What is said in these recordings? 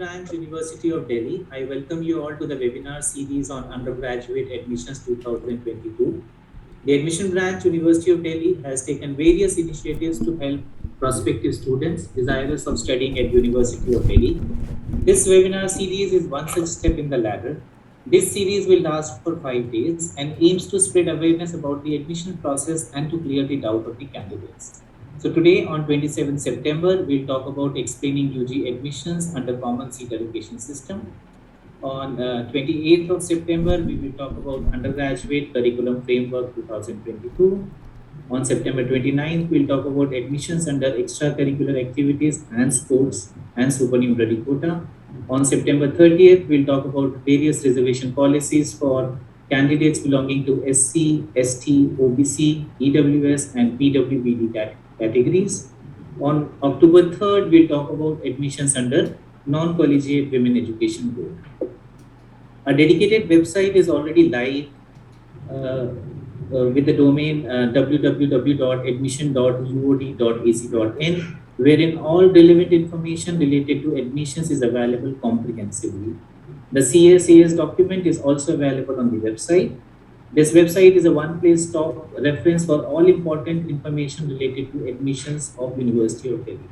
Branch, University of Delhi. I welcome you all to the webinar series on undergraduate admissions 2022. The Admission Branch, University of Delhi has taken various initiatives to help prospective students desirous of studying at University of Delhi. This webinar series is one such step in the ladder. This series will last for 5 days and aims to spread awareness about the admission process and to clear the doubt of the candidates. So today on 27 September, we'll talk about explaining UG admissions under Common Seat Allocation System. On 28th of September, we will talk about Undergraduate Curriculum Framework 2022. On September 29th, we'll talk about admissions under extracurricular activities and sports and supernumerary quota. On September 30th, we'll talk about various reservation policies for candidates belonging to SC, ST, OBC, EWS, and PWBD categories. On October 3rd, we'll talk about admissions under Non-Collegiate Women Education Board. A dedicated website is already live with the domain www.admission.uod.ac.in, wherein all relevant information related to admissions is available comprehensively. The CSAS document is also available on the website. This website is a one-place stop reference for all important information related to admissions of University of Delhi.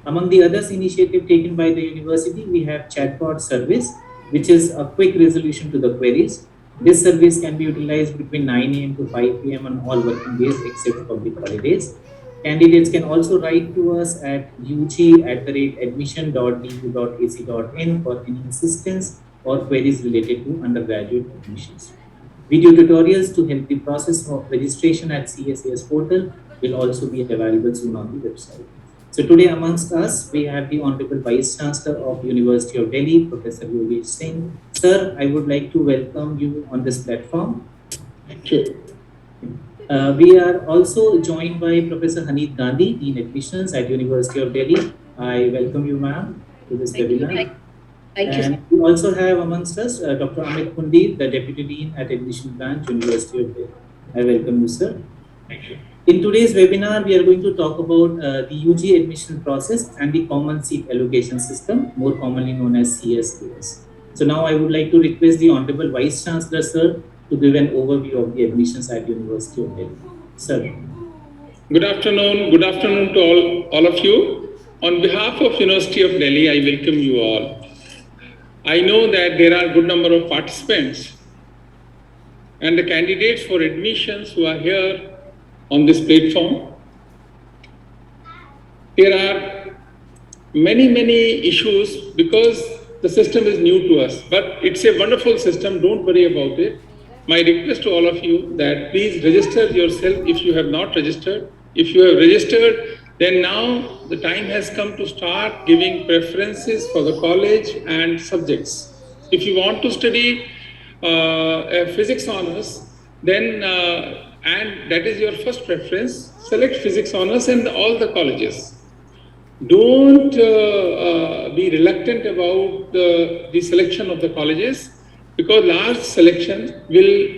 Among the others initiative taken by the university, we have chatbot service, which is a quick resolution to the queries. This service can be utilized between 9 a.m. to 5 p.m. on all working days except public holidays. Candidates can also write to us at ug@admission.du.ac.in for any assistance or queries related to undergraduate admissions. Video tutorials to help the process of registration at CSAS portal will also be available soon on the website. So today amongst us, we have the Honorable Vice Chancellor of University of Delhi, Professor Yogesh Singh. Sir, I would like to welcome you on this platform. Thank you. We are also joined by Professor Haneet Gandhi, Dean Admissions at University of Delhi. I welcome you, ma'am, to this webinar. Thank you. And we also have amongst us Dr. Amit Kundi, the Deputy Dean at Admission Branch, University of Delhi. I welcome you, sir. Thank you. In today's webinar, we are going to talk about the UG admission process and the Common Seat Allocation System, more commonly known as CSAS. So now I would like to request the Honorable Vice Chancellor, sir, to give an overview of the admissions at University of Delhi. Sir. Good afternoon. Good afternoon to all of you. On behalf of University of Delhi, I welcome you all. I know that there are a good number of participants and the candidates for admissions who are here on this platform. There are many issues because the system is new to us, but it's a wonderful system. Don't worry about it. My request to all of you that please register yourself if you have not registered. If you have registered, then now the time has come to start giving preferences for the college and subjects. If you want to study physics honors, then and that is your first preference, select physics honors in all the colleges. Don't be reluctant about the selection of the colleges, because large selection will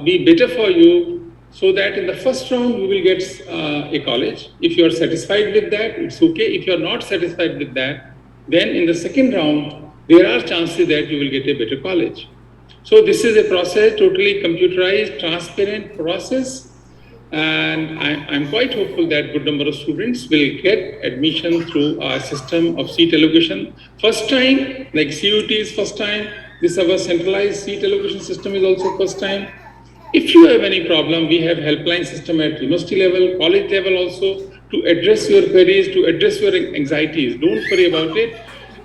be better for you, so that in the first round you will get a college. If you are satisfied with that, it's okay. If you are not satisfied with that, then in the second round, there are chances that you will get a better college. So this is a process, totally computerized, transparent process. And I'm quite hopeful that good number of students will get admission through our system of seat allocation. First time, like CUT is first time, this our centralized seat allocation system is also first time. If you have any problem, we have helpline system at university level, college level also, to address your queries, to address your anxieties. Don't worry about it.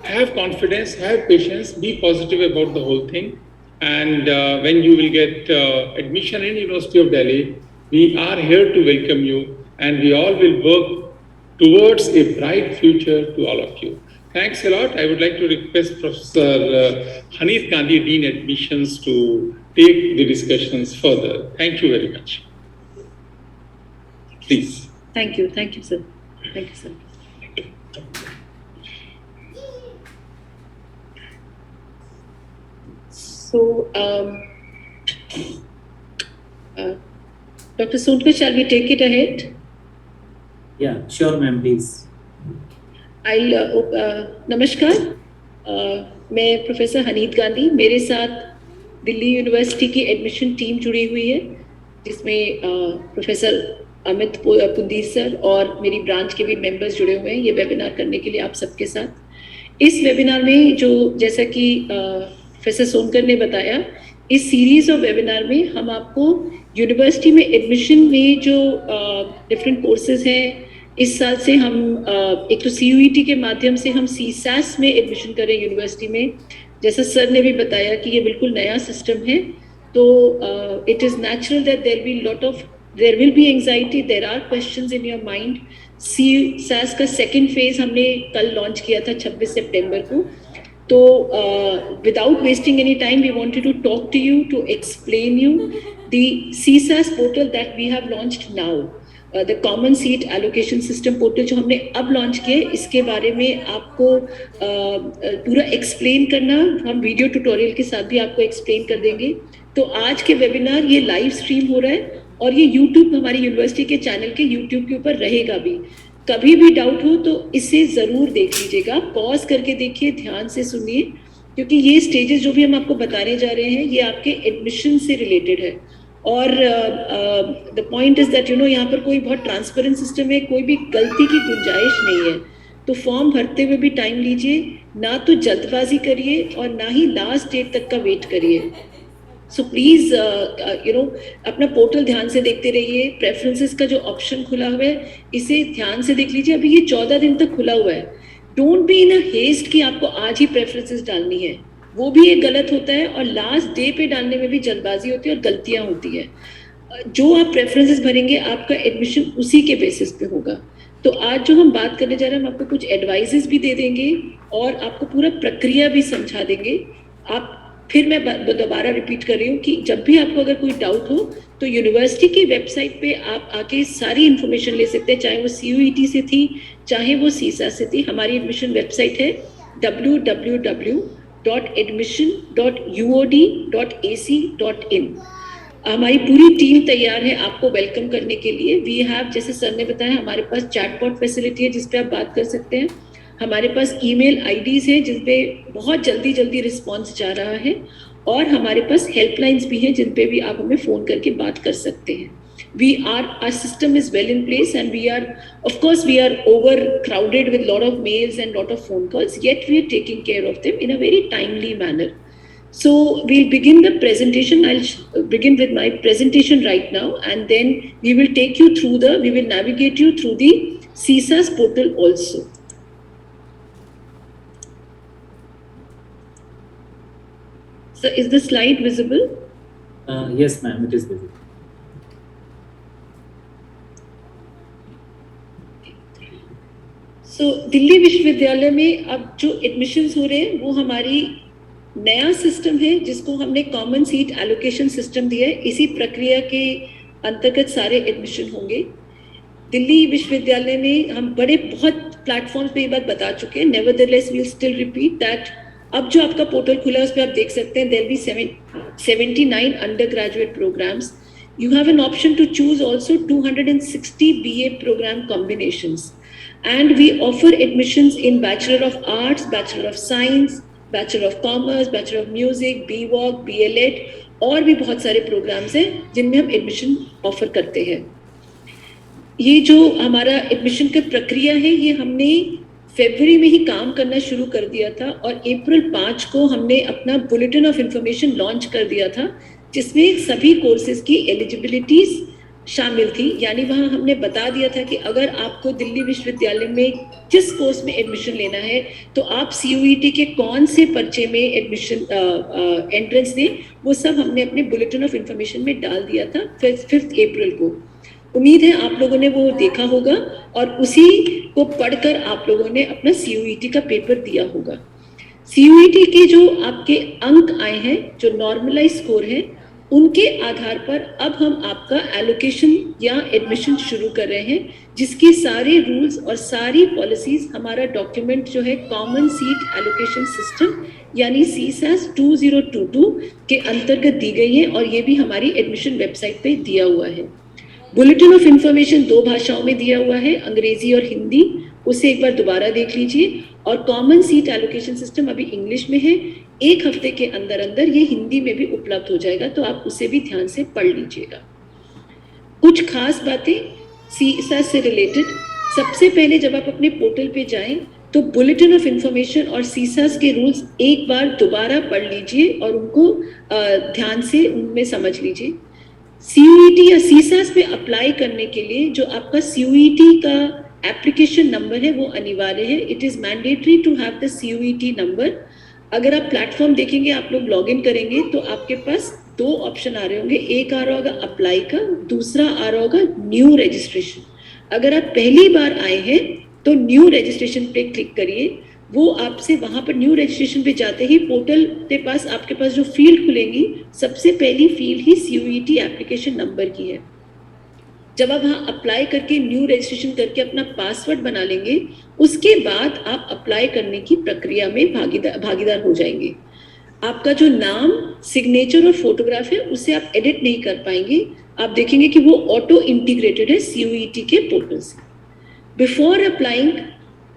Have confidence, have patience, be positive about the whole thing. And when you will get admission in University of Delhi, we are here to welcome you, and we all will work towards a bright future to all of you. Thanks a lot. I would like to request Professor Haneet Gandhi, Dean Admissions, to take the discussions further. Thank you very much. Please. Thank you, sir. Thank you, sir. So, Dr. Sonkar, shall we take it ahead? Yeah, sure, ma'am, please. Namaskar. मैं professor हनीत Gandhi, मेरे साथ Delhi university की admission team जुड़ी हुई है, जिसमें professor Amit पुंदीर sir और मेरी ब्रांच के भी मेंबर्स जुड़े हुए हैं ये वेबिनार करने के लिए आप सबके साथ। इस वेबिनार में जो जैसा कि प्रोफेसर सोनकर ने बताया, इस सीरीज ऑफ वेबिनार में हम आपको यूनिवर्सिटी में एडमिशन में जो डिफरेंट कोर्सेज हैं, इस साल से हम एक तो CUET के माध्यम से हम CSAS में एडमिशन कर रहे हैं यूनिवर्सिटी में। जैसा सर ने भी बताया कि ये बिल्कुल नया सिस्टम है, तो it is natural that there will be anxiety, there are questions in your mind. CSAS का सेकेंड फेज हमने कल लॉन्च किया था 26 सितंबर को। तो without wasting any time, we wanted to talk to you to explain you the CSAS portal that we have launched now. The Common Seat Allocation System portal जो हमने अब लॉन्च किया है, इसके बारे में आपको पूरा एक्सप्लेन करना, हम वीडियो ट्यूटोरियल के साथ भी आपको एक्सप्लेन कर देंगे। तो आज के वेबिनार ये लाइव स्ट्रीम हो रहा है और ये YouTube, हमारी यूनिवर्सिटी के चैनल के YouTube के ऊपर रहेगा भी। कभी भी डाउट हो तो इसे ज़रूर देख लीजिएगा, पॉज करके देखिए, ध्यान से सुनिए, क्योंकि ये स्टेजेस जो भी हम आपको बताने जा रहे हैं ये आपके एडमिशन से रिलेटेड है। और द पॉइंट इज दैट यहाँ पर कोई बहुत ट्रांसपेरेंट सिस्टम है, कोई भी गलती की गुंजाइश नहीं है। तो फॉर्म भरते हुए भी टाइम लीजिए, ना तो जल्दबाजी करिए और ना ही लास्ट डेट तक का वेट करिए। सो प्लीज़ अपना पोर्टल ध्यान से देखते रहिए। प्रेफरेंसेस का जो ऑप्शन खुला हुआ है इसे ध्यान से देख लीजिए, अभी ये 14 दिन तक खुला हुआ है। Don't be in a haste कि आपको आज ही प्रेफरेंसेस डालनी है, वो भी एक गलत होता है। और लास्ट डे पे डालने में भी जल्दबाजी होती है और गलतियां होती है। जो आप प्रेफरेंसेस भरेंगे आपका एडमिशन उसी के बेसिस पे होगा। तो आज जो हम बात करने जा रहे हैं, हम आपको कुछ एडवाइजेस भी दे देंगे और आपको पूरा प्रक्रिया भी समझा देंगे। आप फिर मैं दोबारा रिपीट कर रही हूँ कि जब भी आपको अगर कोई डाउट हो तो यूनिवर्सिटी की वेबसाइट पे आप आके सारी इन्फॉर्मेशन ले सकते हैं, चाहे वो CUET से थी, चाहे वो CSAS से थी। हमारी एडमिशन वेबसाइट है www.admission.uod.ac.in। हमारी पूरी टीम तैयार है आपको वेलकम करने के लिए। वी हैव, जैसे सर ने बताया, हमारे पास चैटबॉट फैसिलिटी है जिस पे आप बात कर सकते हैं। हमारे पास ईमेल IDs हैं जिन पे बहुत जल्दी रिस्पॉन्स जा रहा है, और हमारे पास हेल्पलाइंस भी हैं जिन पे भी आप हमें फ़ोन करके बात कर सकते हैं। Our system is well in place, and we are overcrowded with lot of mails and lot of phone calls, yet we are taking care of them in a very timely manner. So we'll begin the presentation. I'll begin with my presentation right now, and then we will navigate you through the CSAS portal also. So is the slide visible? Yes, ma'am, it is visible. Delhi विश्वविद्यालय में अब जो admissions हो रहे हैं वो हमारी नया सिस्टम है जिसको हमने कॉमन सीट एलोकेशन सिस्टम दिया है। इसी प्रक्रिया के अंतर्गत सारे एडमिशन होंगे। दिल्ली विश्वविद्यालय में हम बहुत प्लेटफॉर्म्स पे ये बात बता चुके हैं, nevertheless we will still repeat that. अब जो आपका पोर्टल खुला है उस पर आप देख सकते हैं there be 79 undergraduate programmes. You have an option to choose also 260 BA programme combinations, and we offer admissions in Bachelor of Arts, Bachelor of Science, Bachelor of Commerce, Bachelor of Music, BWalk, BLEd और भी बहुत सारे programmes हैं जिनमें हम admission offer करते हैं। ये जो हमारा एडमिशन की प्रक्रिया है ये हमने फरवरी में ही काम करना शुरू कर दिया था, और अप्रैल 5 को हमने अपना बुलेटिन ऑफ इंफॉर्मेशन लॉन्च कर दिया था जिसमें सभी कोर्सेज की एलिजिबिलिटीज शामिल थी। यानी वहाँ हमने बता दिया था कि अगर आपको दिल्ली विश्वविद्यालय में जिस कोर्स में एडमिशन लेना है तो आप CUET के कौन से पर्चे में एडमिशन एंट्रेंस दें, वो सब हमने अपने बुलेटिन ऑफ इंफॉर्मेशन में डाल दिया था 5 अप्रैल को। उम्मीद है आप लोगों ने वो देखा होगा और उसी को पढ़कर आप लोगों ने अपना CUET का पेपर दिया होगा। CUET के जो आपके अंक आए हैं, जो नॉर्मलाइज स्कोर है, उनके आधार पर अब हम आपका एलोकेशन या एडमिशन शुरू कर रहे हैं, जिसके सारे रूल्स और सारी पॉलिसीज हमारा डॉक्यूमेंट जो है कॉमन सीट एलोकेशन सिस्टम यानी CSAS 2022 के अंतर्गत दी गई है, और ये भी हमारी एडमिशन वेबसाइट पे दिया हुआ है। बुलेटिन ऑफ इंफॉर्मेशन 2 भाषाओं में दिया हुआ है, अंग्रेजी और हिंदी, उसे एक बार दोबारा देख लीजिए। और कॉमन सीट एलोकेशन सिस्टम अभी इंग्लिश में है, 1 हफ्ते के अंदर अंदर ये हिंदी में भी उपलब्ध हो जाएगा, तो आप उसे भी ध्यान से पढ़ लीजिएगा। कुछ खास बातें सीसा से रिलेटेड, सबसे पहले जब आप अपने पोर्टल पे जाएं तो बुलेटिन ऑफ इंफॉर्मेशन और सीसास के रूल्स एक बार दोबारा पढ़ लीजिए और उनको ध्यान से उनमें समझ लीजिए। CUET या सीसास में अप्लाई करने के लिए जो आपका CUET का एप्लीकेशन नंबर है वो अनिवार्य है। It is mandatory to have the CUET number. अगर आप प्लेटफॉर्म देखेंगे, आप लोग लॉग इन करेंगे तो आपके पास 2 ऑप्शन आ रहे होंगे, एक आ रहा होगा अप्लाई का, दूसरा आ रहा होगा न्यू रजिस्ट्रेशन। अगर आप पहली बार आए हैं तो न्यू रजिस्ट्रेशन पे क्लिक करिए। वो आपसे वहां पर न्यू रजिस्ट्रेशन पे जाते ही पोर्टल के पास आपके पास जो फील्ड खुलेंगी, सबसे पहली फील्ड ही CUET एप्लीकेशन नंबर की है। जब आप वहाँ अप्लाई करके न्यू रजिस्ट्रेशन करके अपना पासवर्ड बना लेंगे, उसके बाद आप अप्लाई करने की प्रक्रिया में भागीदार हो जाएंगे। आपका जो नाम, सिग्नेचर और फोटोग्राफ है उसे आप एडिट नहीं कर पाएंगे। आप देखेंगे कि वो ऑटो इंटीग्रेटेड है CUET के पोर्टल से। बिफोर अप्लाइंग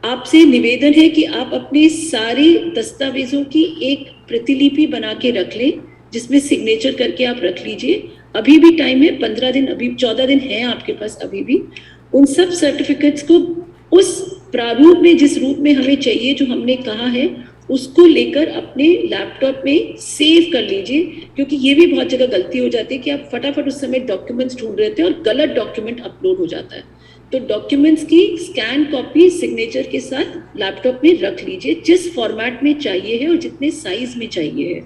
आपसे निवेदन है कि आप अपने सारे दस्तावेजों की एक प्रतिलिपि बना के रख लें, जिसमें सिग्नेचर करके आप रख लीजिए। अभी भी टाइम है, 15 दिन, अभी 14 दिन है आपके पास अभी भी। उन सब सर्टिफिकेट्स को उस प्रारूप में, जिस रूप में हमें चाहिए, जो हमने कहा है, उसको लेकर अपने लैपटॉप में सेव कर लीजिए। क्योंकि ये भी बहुत जगह गलती हो जाती है कि आप फटाफट उस समय डॉक्यूमेंट्स ढूंढ रहे थे और गलत डॉक्यूमेंट अपलोड हो जाता है। तो डॉक्यूमेंट्स की स्कैन कॉपी सिग्नेचर के साथ लैपटॉप में रख लीजिए, जिस फॉर्मेट में चाहिए है और जितने साइज में चाहिए है।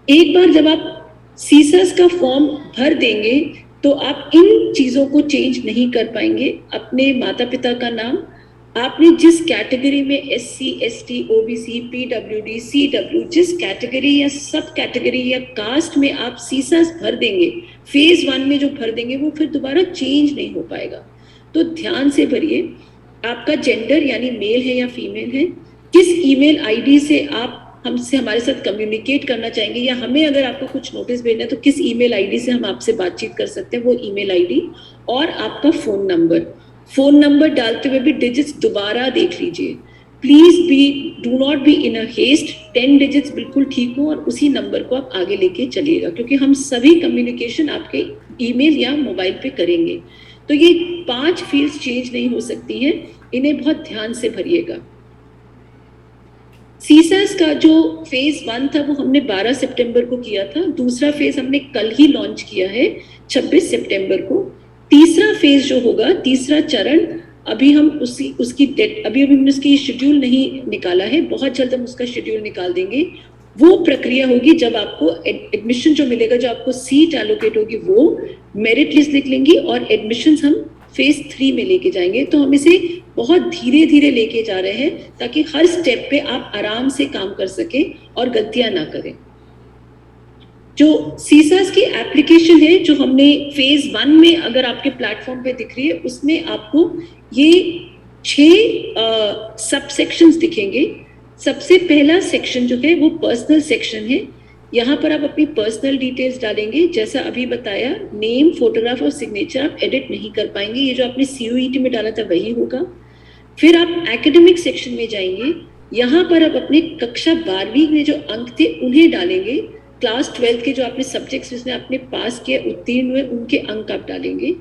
एक बार जब आप सीसास का फॉर्म भर देंगे तो आप इन चीज़ों को चेंज नहीं कर पाएंगे। अपने माता पिता का नाम, आपने जिस कैटेगरी में SC, ST, OBC, PWD, CW, जिस कैटेगरी या सब कैटेगरी या कास्ट में आप सीसास भर देंगे, फेज 1 में जो भर देंगे वो फिर दोबारा चेंज नहीं हो पाएगा। तो ध्यान से भरिए। आपका जेंडर यानी मेल है या फीमेल है, किस ईमेल आईडी से आप हमारे साथ कम्युनिकेट करना चाहेंगे, या हमें अगर आपको कुछ नोटिस भेजना है तो किस ईमेल आईडी से हम आपसे बातचीत कर सकते हैं, वो ईमेल आईडी, और आपका फोन नंबर डालते हुए भी डिजिट्स दोबारा देख लीजिए। Please do not be in a haste. 10 digits बिल्कुल ठीक हो और उसी नंबर को आप आगे लेके चलिएगा, क्योंकि हम सभी कम्युनिकेशन आपके ईमेल या मोबाइल पे करेंगे। तो ये 5 फील्ड्स चेंज नहीं हो सकती हैं, इन्हें बहुत ध्यान से भरिएगा। सीसास का जो फेज 1 था वो हमने 12 सितंबर को किया था। दूसरा फेज हमने कल ही लॉन्च किया है 26 सितंबर को। तीसरा फेज जो होगा, तीसरा चरण, अभी हम उसकी डेट अभी हमने उसकी शेड्यूल नहीं निकाला है, बहुत जल्द हम उसका शेड्यूल निकाल देंगे। वो प्रक्रिया होगी जब आपको एडमिशन जो मिलेगा, जो आपको सीट एलोकेट होगी, वो मेरिट लिस्ट लिख लेंगी और एडमिशंस हम फेज 3 में लेके जाएंगे। तो हम इसे बहुत धीरे धीरे लेके जा रहे हैं ताकि हर स्टेप पे आप आराम से काम कर सकें और गलतियां ना करें। जो सीसास की एप्लीकेशन है, जो हमने फेज 1 में अगर आपके प्लेटफॉर्म पे दिख रही है, उसमें आपको ये 6 सब सेक्शंस दिखेंगे। सबसे पहला सेक्शन जो है वो पर्सनल सेक्शन है। यहाँ पर आप अपनी पर्सनल डिटेल्स डालेंगे। जैसा अभी बताया, नेम, फोटोग्राफ और सिग्नेचर आप एडिट नहीं कर पाएंगे। ये जो आपने CUET में डाला था वही होगा। फिर आप एकेडमिक सेक्शन में जाएंगे। यहाँ पर आप अपने कक्षा 12वीं में जो अंक थे उन्हें डालेंगे। क्लास 12 के जो आपने सब्जेक्ट्स जिसमें आपने पास किया, उत्तीर्ण हुए, उनके अंक आप डालेंगे।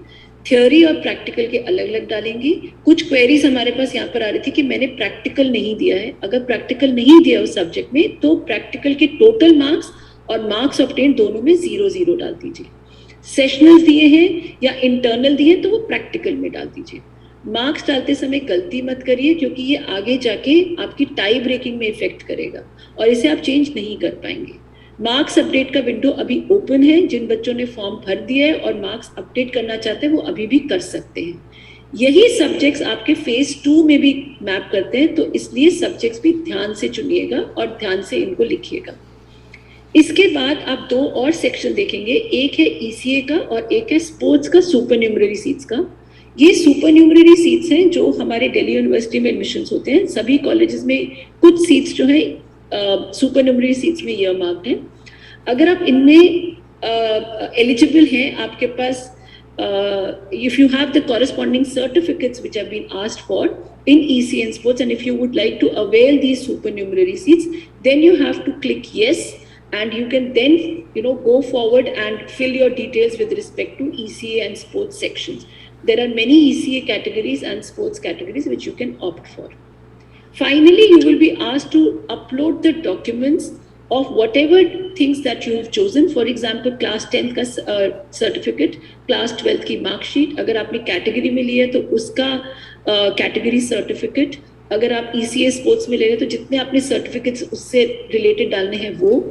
थ्योरी और प्रैक्टिकल के अलग अलग डालेंगे। कुछ क्वेरीज हमारे पास यहाँ पर आ रही थी कि मैंने प्रैक्टिकल नहीं दिया है। अगर प्रैक्टिकल नहीं दिया उस सब्जेक्ट में तो प्रैक्टिकल के टोटल मार्क्स और मार्क्स ऑब्टेन दोनों में 0-0 डाल दीजिए। सेशनल्स दिए हैं या इंटरनल दिए हैं तो वो प्रैक्टिकल में डाल दीजिए। मार्क्स डालते समय गलती मत करिए, क्योंकि ये आगे जाके आपकी टाई ब्रेकिंग में इफेक्ट करेगा और इसे आप चेंज नहीं कर पाएंगे। मार्क्स अपडेट का विंडो अभी ओपन है। जिन बच्चों ने फॉर्म भर दिया है और मार्क्स अपडेट करना चाहते हैं वो अभी भी कर सकते हैं। यही सब्जेक्ट्स आपके फेज 2 में भी मैप करते हैं, तो इसलिए सब्जेक्ट्स भी ध्यान से चुनिएगा और ध्यान से इनको लिखिएगा। इसके बाद आप 2 और सेक्शन देखेंगे, एक है ECA का और एक है स्पोर्ट्स का, सुपर न्यूमररी सीट्स का। ये सुपर न्यूमररी सीट्स हैं जो हमारे दिल्ली यूनिवर्सिटी में एडमिशन्स होते हैं। सभी कॉलेजेस में कुछ सीट्स जो है सुपर न्यूमररी सीट्स में ईयरमार्क्ड है। अगर आप इनमें एलिजिबल हैं, आपके पास if you have the corresponding certificates which have been asked for in ECN Sports, and if you would like to avail these supernumerary seats, then you have to click yes, and you can then go forward and fill your details with respect to ECA and sports sections. There are many ECA categories and sports categories which you can opt for. Finally, you will be asked to upload the documents of whatever things that you have chosen. For example, class 10th का certificate, class 12th की mark sheet, अगर आपने category में लिया तो उसका category certificate, अगर आप ECA sports में ले रहे हैं तो जितने आपने certificates उससे related डालने हैं वो,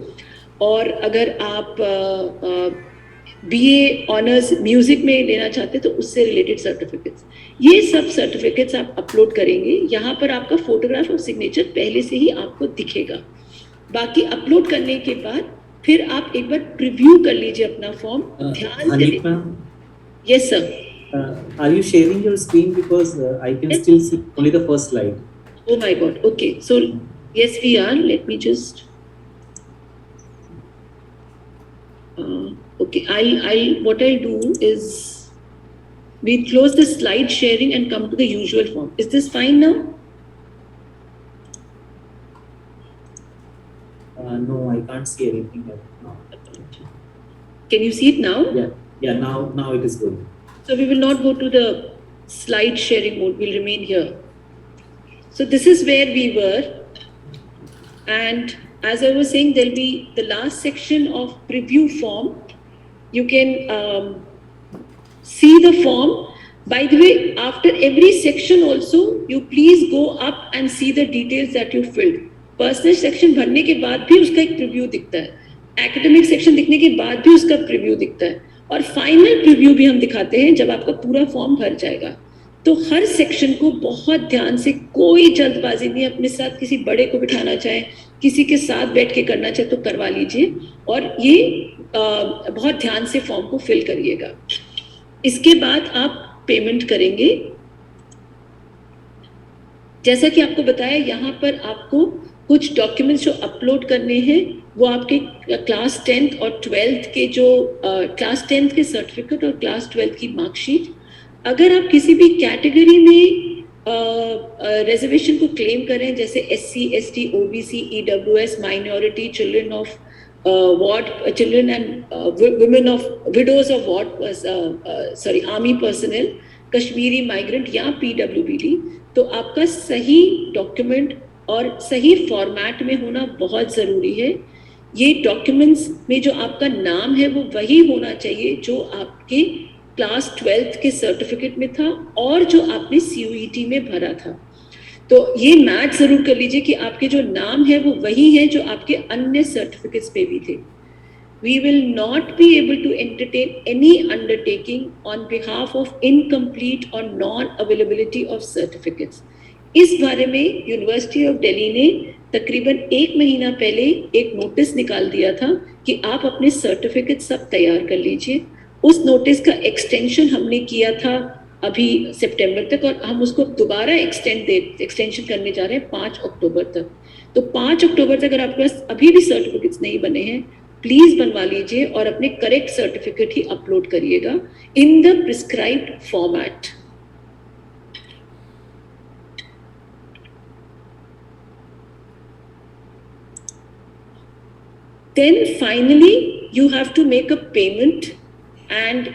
और अगर आप BA ऑनर्स म्यूजिक में लेना चाहते हैं तो उससे रिलेटेड सर्टिफिकेट्स, ये सब सर्टिफिकेट्स आप अपलोड करेंगे. यहाँ पर आपका फोटोग्राफ और सिग्नेचर पहले से ही आपको दिखेगा. बाकी अपलोड करने के बाद फिर आप एक बार प्रीव्यू कर लीजिए अपना फॉर्म. ध्यान से. Yes sir. Are you sharing your screen, because I can still see only the first slide? Oh my God. Okay. So yes, we are. Let me just. Okay. What I'll do is we close the slide sharing and come to the usual form. Is this fine now? No, I can't see anything now. Can you see it now? Yeah. Now it is good. So we will not go to the slide sharing mode. We'll remain here. So this is where we were, and as I was saying, there'll be the last section of preview form. You can see the form. By the way, after every section also, you please go up and see the details that you filled. Personal section भरने के बाद भी उसका एक preview दिखता है. Academic section दिखने के बाद भी उसका प्रीव्यू दिखता है. और फाइनल प्रीव्यू भी हम दिखाते हैं जब आपका पूरा फॉर्म भर जाएगा. तो हर सेक्शन को बहुत ध्यान से, कोई जल्दबाजी नहीं, अपने साथ किसी बड़े को बिठाना चाहे, किसी के साथ बैठ के करना चाहे तो करवा लीजिए, और ये बहुत ध्यान से फॉर्म को फिल करिएगा. इसके बाद आप पेमेंट करेंगे. जैसा कि आपको बताया, यहाँ पर आपको कुछ डॉक्यूमेंट्स जो अपलोड करने हैं वो आपके क्लास 10th और 12th के जो क्लास 10th के सर्टिफिकेट और क्लास 12th की मार्कशीट. अगर आप किसी भी कैटेगरी में रिजर्वेशन को क्लेम करें, जैसे SC, ST, OBC, EWS, minority, children of ward, children and women of widows of ward, army personnel, Kashmiri migrant या PWBD, तो आपका सही डॉक्यूमेंट और सही फॉर्मेट में होना बहुत ज़रूरी है. ये डॉक्यूमेंट्स में जो आपका नाम है वो वही होना चाहिए जो आपके क्लास 12th के सर्टिफिकेट में था और जो आपने CUET में भरा था. तो ये मैच ज़रूर कर लीजिए कि आपके जो नाम है वो वही है जो आपके अन्य सर्टिफिकेट्स पे भी थे. We will not be able to entertain any undertaking on behalf of incomplete or non-availability of certificates. इस बारे में यूनिवर्सिटी ऑफ दिल्ली ने तकरीबन 1 महीना पहले एक नोटिस निकाल दिया था कि आप अपने सर्टिफिकेट सब तैयार कर लीजिए. उस नोटिस का एक्सटेंशन हमने किया था अभी सितंबर तक, और हम उसको दोबारा एक्सटेंशन करने जा रहे हैं 5 अक्टूबर तक. तो 5 अक्टूबर तक अगर आपके पास अभी भी सर्टिफिकेट्स नहीं बने हैं, प्लीज बनवा लीजिए और अपने करेक्ट सर्टिफिकेट ही अपलोड करिएगा in the prescribed format. Then finally, you have to make a payment, and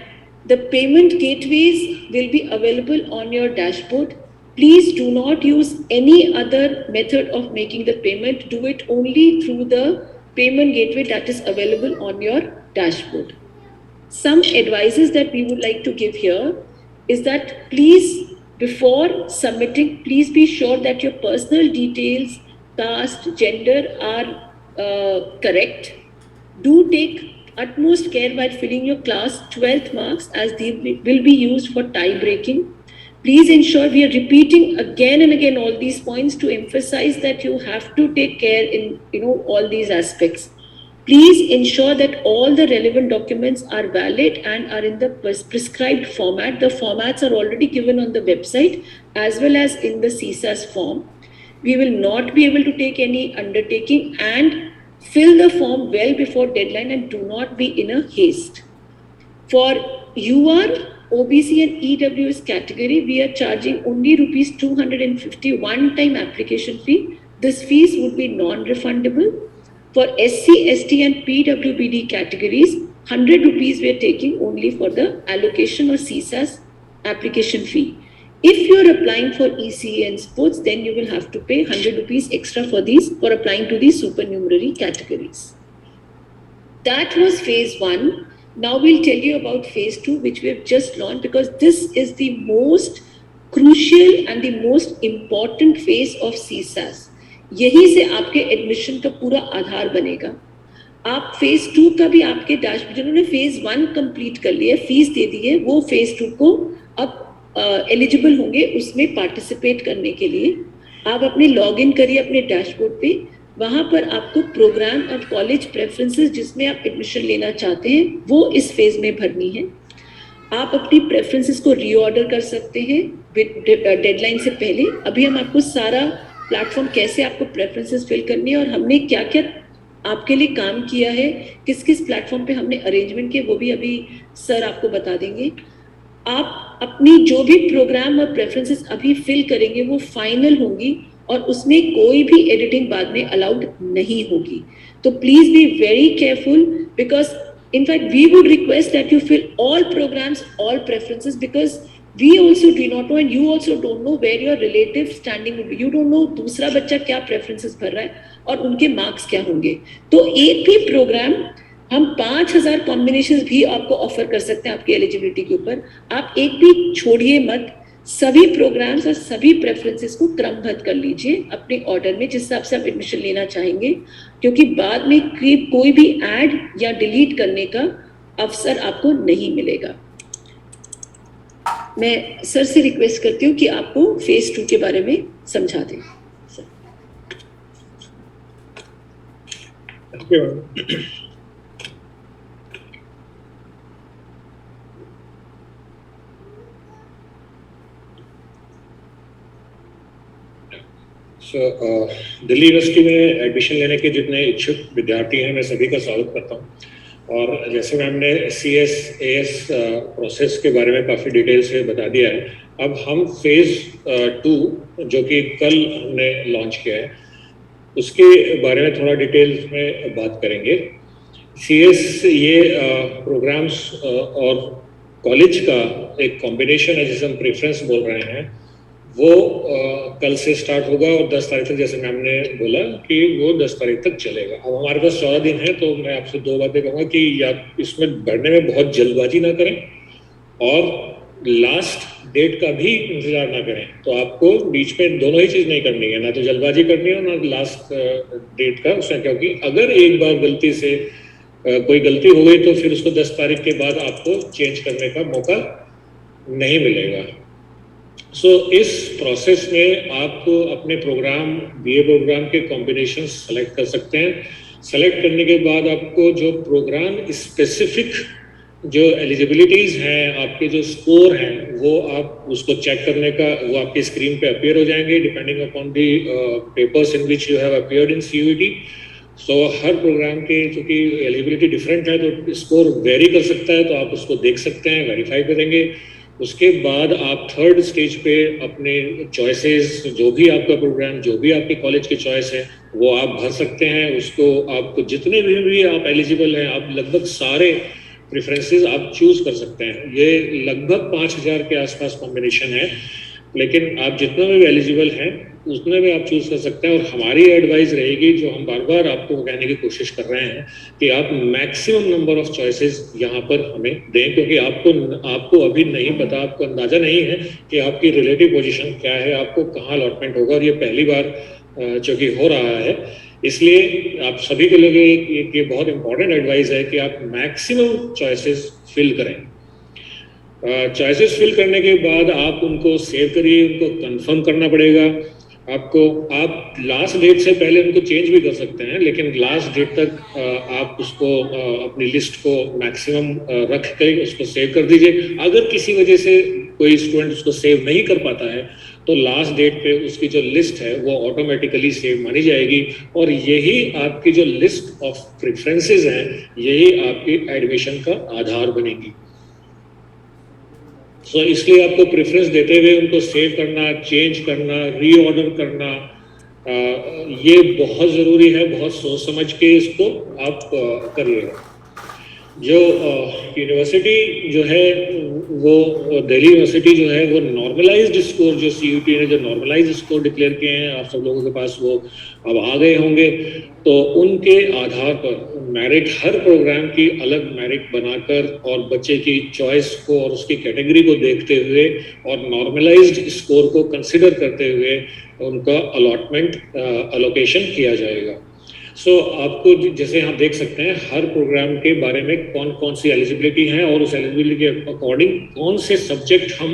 the payment gateways will be available on your dashboard. Please do not use any other method of making the payment. Do it only through the payment gateway that is available on your dashboard. Some advices that we would like to give here is that please, before submitting, please be sure that your personal details, caste, gender are correct. Do take utmost care while filling your class 12th marks, as they will be used for tie breaking. Please ensure, we are repeating again and again all these points to emphasize that you have to take care in all these aspects. Please ensure that all the relevant documents are valid and are in the prescribed format. The formats are already given on the website as well as in the CSAS form. We will not be able to take any undertaking, and fill the form well before deadline and do not be in a haste. For UR, OBC and EWS category, we are charging only rupees 250 one-time application fee. This fees would be non-refundable. For SC, ST and PWBD categories, 100 rupees we are taking only for the allocation or CSAS application fee. If you are applying for ECE and sports, then you will have to pay 100 rupees extra for applying to these supernumerary categories. That was phase 1. Now we'll tell you about phase 2, which we have just launched, because this is the most crucial and the most important phase of CSAS. यही से आपके admission का पूरा आधार बनेगा. आप phase 2 का भी आपके डैशबोर्ड, जिन्होंने फेज 1 कंप्लीट कर लिया, फीस दे दी है, वो फेज 2 को अब एलिजिबल होंगे उसमें पार्टिसिपेट करने के लिए. आप अपने लॉगिन करिए अपने डैशबोर्ड पे, वहाँ पर आपको प्रोग्राम और कॉलेज प्रेफरेंसेस जिसमें आप एडमिशन लेना चाहते हैं वो इस फेज में भरनी है. आप अपनी प्रेफरेंसेस को रीऑर्डर कर सकते हैं डेडलाइन से पहले. अभी हम आपको सारा प्लेटफॉर्म, कैसे आपको प्रेफरेंसेस फिल करनी है और हमने क्या क्या आपके लिए काम किया है, किस किस प्लेटफॉर्म पे हमने अरेंजमेंट किए, वो भी अभी सर आपको बता देंगे. आप अपनी जो भी प्रोग्राम और प्रेफरेंसेस अभी फिल करेंगे वो फाइनल होंगी और उसमें कोई भी एडिटिंग बाद में अलाउड नहीं होगी. तो please be very careful, because in fact we would request that you fill all programs, all preferences, because we also do not know and you also don't know where your relative standing would be. You don't know दूसरा बच्चा क्या preferences भर रहा है और उनके marks क्या होंगे. तो एक भी प्रोग्राम हम 5000 कॉम्बिनेशंस भी आपको ऑफर कर सकते हैं आपकी एलिजिबिलिटी के ऊपर. आप एक भी छोड़िए मत, सभी प्रोग्राम्स और सभी प्रेफरेंसेस को क्रमबद्ध कर लीजिए अपने ऑर्डर में जिस हिसाब से आप एडमिशन लेना चाहेंगे, क्योंकि बाद में कोई भी ऐड या डिलीट करने का अवसर आपको नहीं मिलेगा. मैं सर से रिक्वेस्ट करती हूँ कि आपको फेज 2 के बारे में समझा दें. दिल्ली यूनिवर्सिटी में एडमिशन लेने के जितने इच्छुक विद्यार्थी हैं मैं सभी का स्वागत करता हूं. और जैसे मैम ने CS AS प्रोसेस के बारे में काफ़ी डिटेल से बता दिया है, अब हम फेज़ 2 जो कि कल हमने लॉन्च किया है उसके बारे में थोड़ा डिटेल्स में बात करेंगे. CS ये प्रोग्राम्स और कॉलेज का एक कॉम्बिनेशन है जिसे हम प्रेफरेंस बोल रहे हैं, वो कल से स्टार्ट होगा और 10 तारीख तक, जैसे मैम ने बोला कि वो 10 तारीख तक चलेगा. अब हमारे पास 14 दिन है, तो मैं आपसे 2 बातें कहूँगा कि या इसमें बढ़ने में बहुत जल्दबाजी ना करें और लास्ट डेट का भी इंतजार ना करें. तो आपको बीच में दोनों ही चीज़ नहीं करनी है, ना तो जल्दबाजी करनी है ना लास्ट डेट का उसमें, क्योंकि अगर एक बार गलती से कोई गलती हो गई तो फिर उसको 10 तारीख के बाद आपको चेंज करने का मौका नहीं मिलेगा. इस प्रोसेस में आप अपने प्रोग्राम, BA प्रोग्राम के कॉम्बिनेशन सेलेक्ट कर सकते हैं. सेलेक्ट करने के बाद आपको जो प्रोग्राम स्पेसिफिक जो एलिजिबिलिटीज़ हैं, आपके जो स्कोर हैं, वो आप उसको चेक करने का, वो आपकी स्क्रीन पे अपीयर हो जाएंगे depending upon the papers in which you have appeared in CUET. हर प्रोग्राम के चूँकि एलिजिबिलिटी डिफरेंट है तो स्कोर वेरी कर सकता है, तो आप उसको देख सकते हैं, वेरीफाई करेंगे. उसके बाद आप 3rd स्टेज पे अपने चॉइसेस, जो भी आपका प्रोग्राम, जो भी आपके कॉलेज की चॉइस है, वो आप भर सकते हैं. उसको आपको जितने भी आप एलिजिबल हैं, आप लगभग सारे प्रेफरेंसेस आप चूज़ कर सकते हैं. ये लगभग 5000 के आसपास कॉम्बिनेशन है, लेकिन आप जितना भी एलिजिबल हैं उतने में आप चूज़ कर सकते हैं. और हमारी एडवाइस रहेगी, जो हम बार बार आपको कहने की कोशिश कर रहे हैं, कि आप मैक्सिमम नंबर ऑफ चॉइसेस यहाँ पर हमें दें, क्योंकि आपको अभी नहीं पता, आपको अंदाज़ा नहीं है कि आपकी रिलेटिव पोजीशन क्या है, आपको कहाँ अलॉटमेंट होगा. और ये पहली बार चूँकि हो रहा है, इसलिए आप सभी के लिए ये बहुत इंपॉर्टेंट एडवाइस है कि आप मैक्सिमम चॉइसेस फिल करें. चॉइसेस फिल करने के बाद आप उनको सेव करिए, उनको कंफर्म करना पड़ेगा आपको. आप लास्ट डेट से पहले उनको चेंज भी कर सकते हैं, लेकिन लास्ट डेट तक आप उसको अपनी लिस्ट को मैक्सिमम रख कर उसको सेव कर दीजिए. अगर किसी वजह से कोई स्टूडेंट उसको सेव नहीं कर पाता है तो लास्ट डेट पे उसकी जो लिस्ट है वो ऑटोमेटिकली सेव मानी जाएगी. और यही आपकी जो लिस्ट ऑफ प्रेफरेंसेस हैं, यही आपकी एडमिशन का आधार बनेगी. सो इसलिए आपको प्रेफरेंस देते हुए उनको सेव करना, चेंज करना, रीऑर्डर करना, ये बहुत ज़रूरी है। बहुत सोच समझ के इसको आप करिएगा। जो यूनिवर्सिटी जो है वो दिल्ली यूनिवर्सिटी जो है वो नॉर्मलाइज्ड स्कोर, जो सीयूटी ने जो नॉर्मलाइज्ड स्कोर डिक्लेयर किए हैं, आप सब लोगों के पास वो अब आ गए होंगे। तो उनके आधार पर मेरिट, हर प्रोग्राम की अलग मेरिट बनाकर और बच्चे की चॉइस को और उसकी कैटेगरी को देखते हुए और नॉर्मलाइज्ड स्कोर को कंसिडर करते हुए उनका अलॉटमेंट अलोकेशन किया जाएगा। सो आपको जैसे आप देख सकते हैं हर प्रोग्राम के बारे में कौन कौन सी एलिजिबिलिटी है और उस एलिजिबिलिटी के अकॉर्डिंग कौन से सब्जेक्ट हम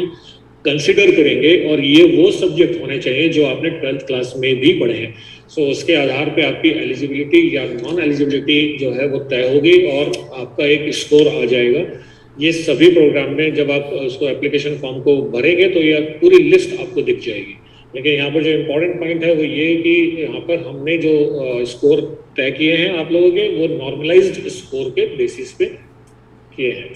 कंसिडर करेंगे, और ये वो सब्जेक्ट होने चाहिए जो आपने 12th क्लास में भी पढ़े हैं। सो उसके आधार पे आपकी एलिजिबिलिटी या नॉन एलिजिबिलिटी जो है वो तय होगी और आपका एक स्कोर आ जाएगा। ये सभी प्रोग्राम में जब आप उसको एप्लीकेशन फॉर्म को भरेंगे तो ये पूरी लिस्ट आपको दिख जाएगी। लेकिन यहाँ पर जो इम्पोर्टेंट पॉइंट है वो ये कि यहाँ पर हमने जो स्कोर तय किए हैं आप लोगों के, वो नॉर्मलाइज्ड स्कोर के बेसिस पे किए हैं।